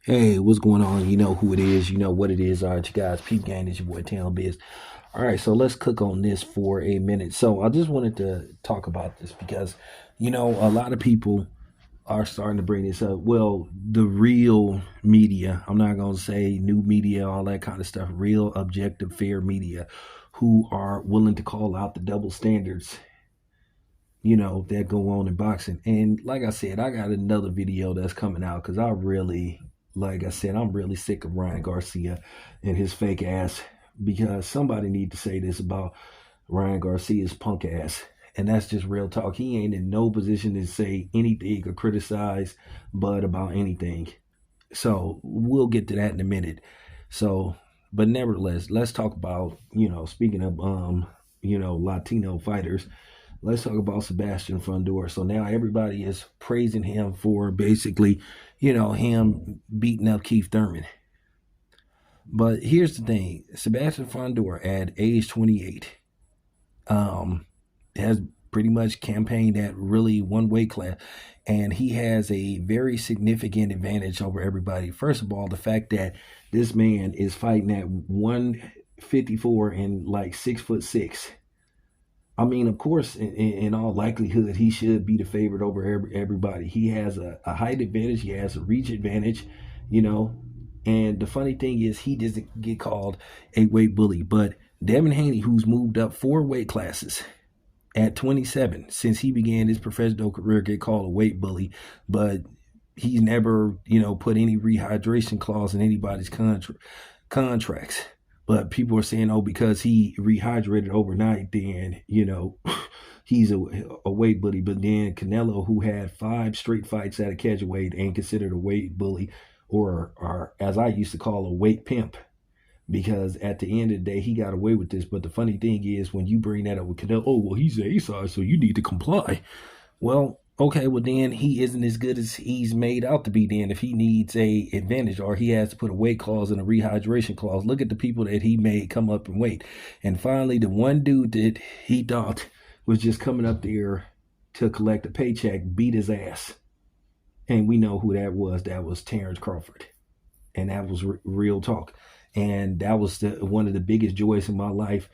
Hey, what's going on? You know who it is. You know what it is. All right, you guys. Peep gang, it's your boy Tail Biz. All right, so let's cook on this for a minute. So I just wanted to talk about this because, a lot of people are starting to bring this up. Well, the real media, I'm not going to say new media, all that kind of stuff, real, objective, fair media who are willing to call out the double standards, that go on in boxing. And like I said, I got another video that's coming out because like I said, I'm really sick of Ryan Garcia and his fake ass because somebody need to say this about Ryan Garcia's punk ass. And that's just real talk. He ain't in no position to say anything or criticize Bud about anything. So we'll get to that in a minute. So, but nevertheless, let's talk about, speaking of Latino fighters, let's talk about Sebastian Fundora. So now everybody is praising him for basically, him beating up Keith Thurman. But here's the thing: Sebastian Fundora, at age 28, has pretty much campaigned at really one weight class, and he has a very significant advantage over everybody. First of all, the fact that this man is fighting at 154 and like 6'6". I mean, of course, in all likelihood, he should be the favorite over everybody. He has a height advantage. He has a reach advantage, you know. And the funny thing is, he doesn't get called a weight bully. But Devin Haney, who's moved up 4 weight classes at 27 since he began his professional career, get called a weight bully. But he's never, put any rehydration clause in anybody's contracts. But people are saying, oh, because he rehydrated overnight, then, he's a weight bully. But then Canelo, who had 5 straight fights at a catchweight, ain't considered a weight bully, or as I used to call, a weight pimp. Because at the end of the day, he got away with this. But the funny thing is, when you bring that up with Canelo, oh, well, he's A size, so you need to comply. Well, okay, well then he isn't as good as he's made out to be then if he needs a advantage or he has to put a weight clause and a rehydration clause. Look at the people that he made come up in weight. And finally, the one dude that he thought was just coming up there to collect a paycheck beat his ass. And we know who that was. That was Terrence Crawford. And that was real talk. And that was one of the biggest joys in my life,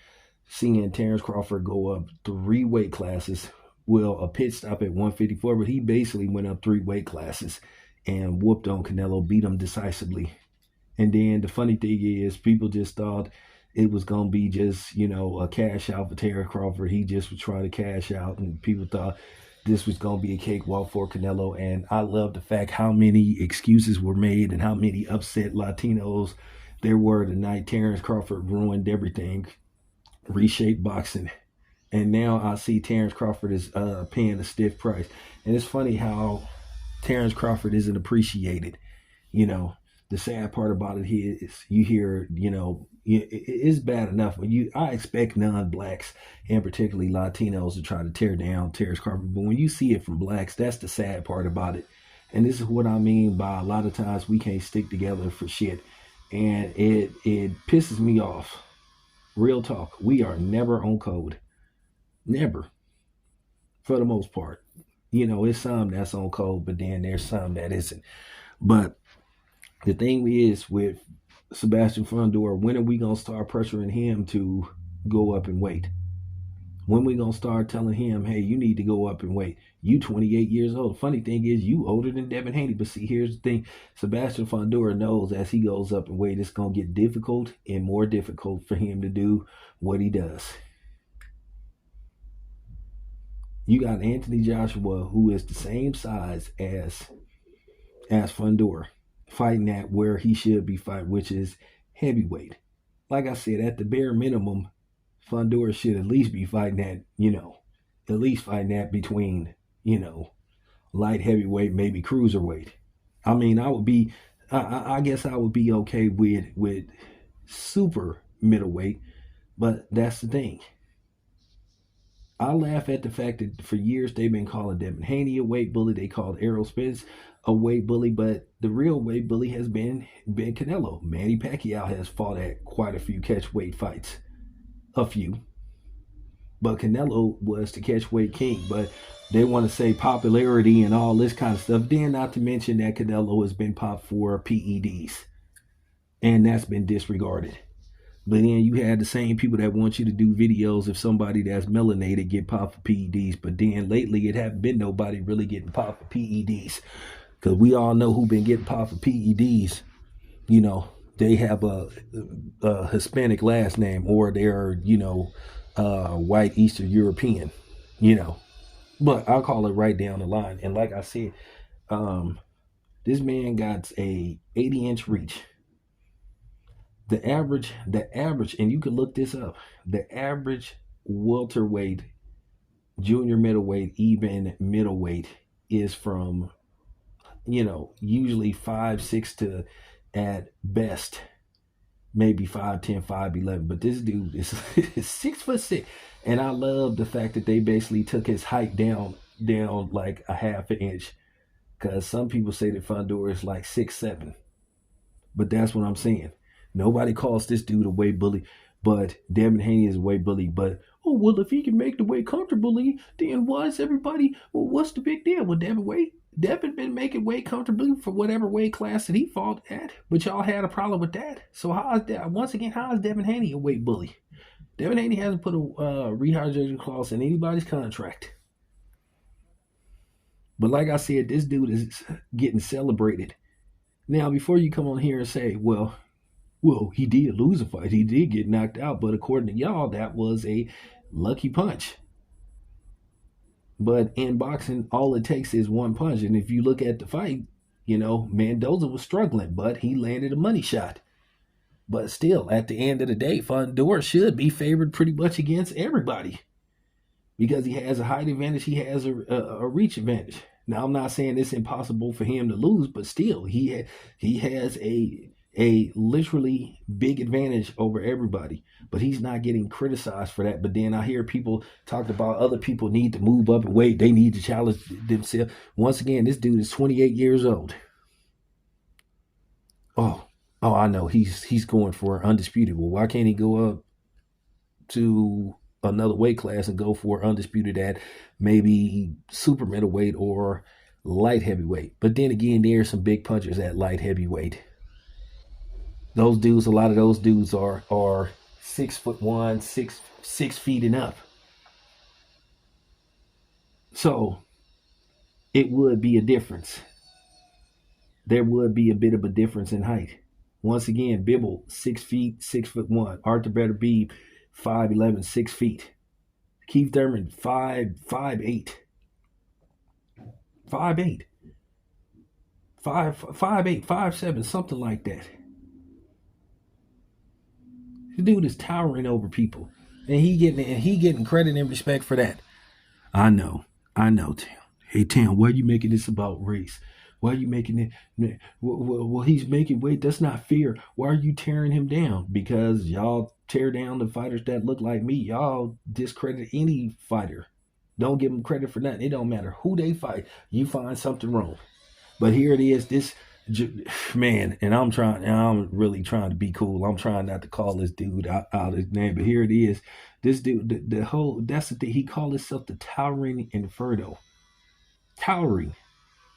seeing Terrence Crawford go up 3 weight classes. Well, a pit stop at 154, but he basically went up 3 weight classes and whooped on Canelo, beat him decisively. And then the funny thing is, people just thought it was going to be just, a cash out for Terrence Crawford. He just was trying to cash out, and people thought this was going to be a cakewalk for Canelo. And I love the fact how many excuses were made and how many upset Latinos there were the night Terrence Crawford ruined everything, reshaped boxing. And now I see Terrence Crawford is paying a stiff price. And it's funny how Terrence Crawford isn't appreciated. The sad part about it is you hear, it's bad enough. I expect non-blacks and particularly Latinos to try to tear down Terrence Crawford. But when you see it from blacks, that's the sad part about it. And this is what I mean by a lot of times we can't stick together for shit. And it pisses me off. Real talk. We are never on code. Never, for the most part. It's some that's on code, but then there's some that isn't. But the thing is with Sebastian Fundora, when are we going to start pressuring him to go up in weight? When we going to start telling him, hey, you need to go up in weight? You 28 years old. Funny thing is, you older than Devin Haney. But see, here's the thing. Sebastian Fundora knows as he goes up in weight, it's going to get difficult and more difficult for him to do what he does. You got Anthony Joshua, who is the same size as Fundora, fighting at where he should be fighting, which is heavyweight. Like I said, at the bare minimum, Fundora should at least be fighting at between, light heavyweight, maybe cruiserweight. I mean, I guess I would be okay with super middleweight, but that's the thing. I laugh at the fact that for years they've been calling Devin Haney a weight bully. They called Errol Spence a weight bully, but the real weight bully has been Canelo. Manny Pacquiao has fought at quite a few catch weight fights. A few. but Canelo was the catchweight king. But they want to say popularity and all this kind of stuff. Then, not to mention that Canelo has been popped for PEDs, and that's been disregarded. But then you had the same people that want you to do videos of somebody that's melanated get popped for PEDs. But then lately, it haven't been nobody really getting popped for PEDs, because we all know who been getting popped for PEDs. You know, they have a Hispanic last name, or they're, white Eastern European, but I'll call it right down the line. And like I said, this man got a 80-inch reach. The average, and you can look this up, the average welterweight, junior middleweight, even middleweight is from, usually 5'6" to, at best, maybe 5'10", 5'11". But this dude is 6'6", and I love the fact that they basically took his height down like a half an inch, because some people say that Fundora is like 6'7", but that's what I'm saying. Nobody calls this dude a weight bully, but Devin Haney is a weight bully. But if he can make the weight comfortably, then what's the big deal with Devin been making weight comfortably for whatever weight class that he fought at, but y'all had a problem with that. So how is Devin Haney a weight bully? Devin Haney hasn't put a rehydration clause in anybody's contract. But like I said, this dude is getting celebrated. Now, before you come on here and say, well, he did lose a fight, he did get knocked out, but according to y'all, that was a lucky punch. But in boxing, all it takes is one punch. And if you look at the fight, Mendoza was struggling, but he landed a money shot. But still, at the end of the day, Fundora should be favored pretty much against everybody, because he has a height advantage, he has a reach advantage. Now, I'm not saying it's impossible for him to lose, but still, he has a literally big advantage over everybody, but he's not getting criticized for that. But then I hear people talk about other people need to move up in weight, they need to challenge themselves. Once again, this dude is 28 years old. Oh, I know he's going for undisputed. Well, why can't he go up to another weight class and go for undisputed at maybe super middleweight or light heavyweight? But then again, there's some big punchers at light heavyweight. Those dudes, a lot of those dudes are 6'1", 6 feet and up. So it would be a difference. There would be a bit of a difference in height. Once again, Bibble, 6 feet, 6'1". Arthur Better be 5'11", 6 feet. Keith Thurman, 5'8". 5'8". 5'8", 5'7", something like that. The dude is towering over people, and he getting credit and respect for that. I know, Tam. Hey, Tam, why are you making this about race? Why are you making it? Well, he's making weight. That's not fair. Why are you tearing him down? Because y'all tear down the fighters that look like me. Y'all discredit any fighter. Don't give them credit for nothing. It don't matter who they fight. You find something wrong. But here it is. This man, and I'm really trying to be cool. I'm trying not to call this dude out his name, but here it is. This dude, that's the thing. He called himself the Towering Inferno. Towering.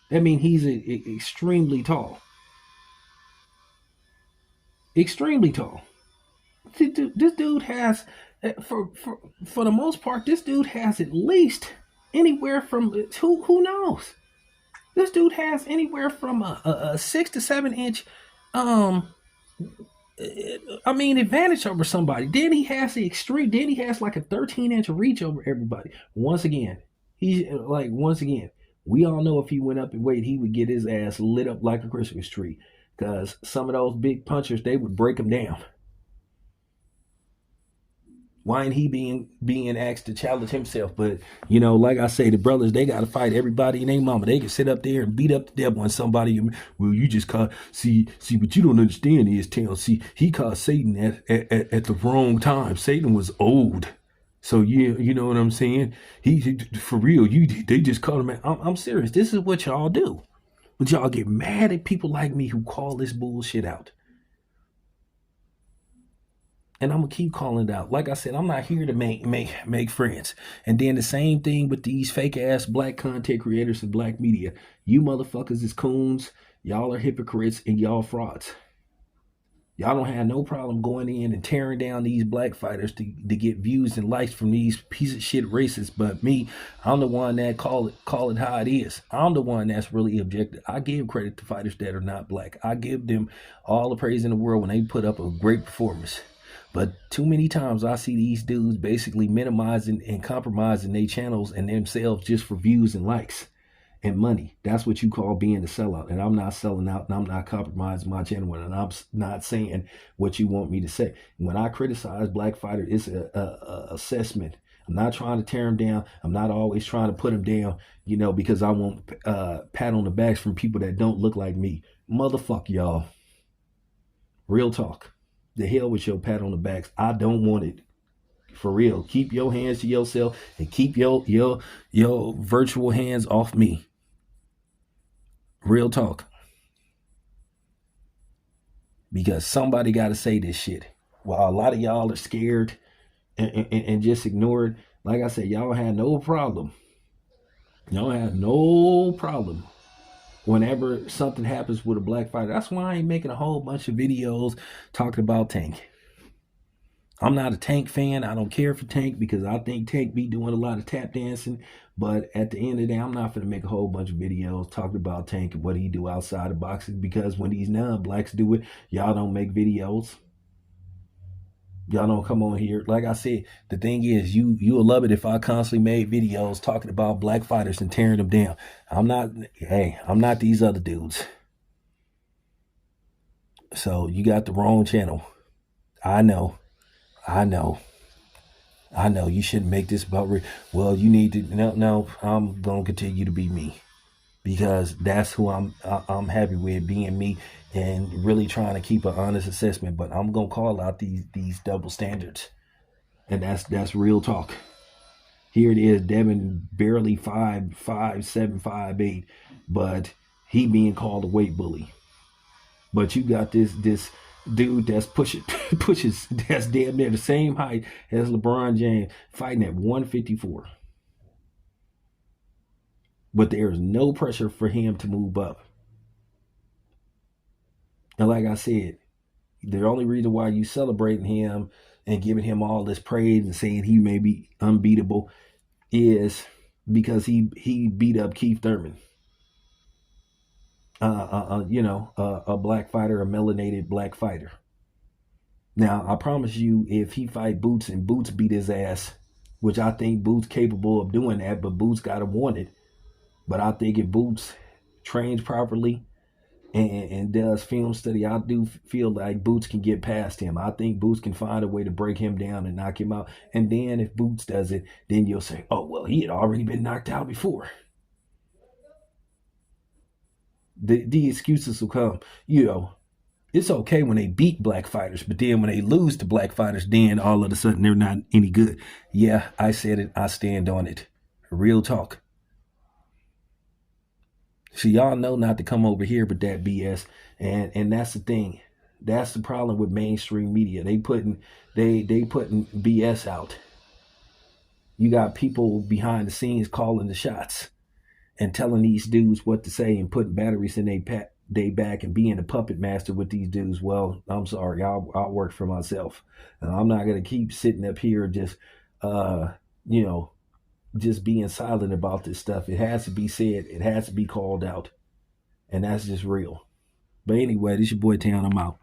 That means he's extremely tall. Extremely tall. This dude has, for the most part, this dude has at least anywhere from, who knows? This dude has anywhere from a 6 to 7 inch, advantage over somebody. Then he has like a 13-inch reach over everybody. Once again, we all know if he went up in weight, he would get his ass lit up like a Christmas tree, because some of those big punchers, they would break him down. Why ain't he being asked to challenge himself? But, like I say, the brothers, they got to fight everybody and their mama. They can sit up there and beat up the devil on somebody. Well, you just caught, see, what you don't understand is, see, he caught Satan at the wrong time. Satan was old. So, you know what I'm saying? He for real, they just caught him. I'm serious. This is what y'all do. But y'all get mad at people like me who call this bullshit out. And I'm gonna keep calling it out. Like I said, I'm not here to make friends. And then the same thing with these fake ass black content creators and black media. You motherfuckers is coons. Y'all are hypocrites and y'all frauds. Y'all don't have no problem going in and tearing down these black fighters to get views and likes from these piece of shit racists. But me, I'm the one that call it how it is. I'm the one that's really objective. I give credit to fighters that are not black. I give them all the praise in the world when they put up a great performance. But too many times I see these dudes basically minimizing and compromising their channels and themselves just for views and likes and money. That's what you call being a sellout. And I'm not selling out, and I'm not compromising my channel, and I'm not saying what you want me to say. When I criticize black fighters, it's a assessment. I'm not trying to tear them down. I'm not always trying to put them down, because I want pat on the backs from people that don't look like me. Motherfuck y'all. Real talk. The hell with your pat on the backs. I don't want it. For real. Keep your hands to yourself and keep your virtual hands off me. Real talk. Because somebody got to say this shit. While a lot of y'all are scared and just ignore it, like I said, y'all have no problem. Y'all have no problem whenever something happens with a black fighter. That's why I ain't making a whole bunch of videos talking about Tank. I'm not a Tank fan. I don't care for Tank because I think Tank be doing a lot of tap dancing. But at the end of the day, I'm not going to make a whole bunch of videos talking about Tank and what he do outside of boxing, because when these non-blacks do it, y'all don't make videos. Y'all don't come on here. Like I said, the thing is, you'll love it if I constantly made videos talking about black fighters and tearing them down. I'm not these other dudes. So you got the wrong channel. I know. You shouldn't make this about well, you need to no, I'm gonna continue to be me, because that's who I'm happy with, being me and really trying to keep an honest assessment. But I'm gonna call out these double standards. And that's real talk. Here it is, Devin barely 5'7", 5'8", but he being called a weight bully. But you got this dude that's pushes that's damn near the same height as LeBron James, fighting at 154. But there is no pressure for him to move up. And like I said, the only reason why you celebrating him and giving him all this praise and saying he may be unbeatable is because he beat up Keith Thurman. A black fighter, a melanated black fighter. Now, I promise you, if he fight Boots and Boots beat his ass, which I think Boots capable of doing that, but Boots got to want it. But I think if Boots trains properly and does film study, I do feel like Boots can get past him. I think Boots can find a way to break him down and knock him out. And then if Boots does it, then you'll say, oh, well, he had already been knocked out before. The excuses will come, it's okay when they beat black fighters, but then when they lose to black fighters, then all of a sudden they're not any good. Yeah, I said it. I stand on it. Real talk. So y'all know not to come over here with that BS. And that's the thing. That's the problem with mainstream media. They putting BS out. You got people behind the scenes calling the shots and telling these dudes what to say and putting batteries in they back and being a puppet master with these dudes. Well, I'm sorry, I'll work for myself. And I'm not gonna keep sitting up here just just being silent about this stuff. It has to be said, it has to be called out. And that's just real. But anyway, this your boy Town, I'm out.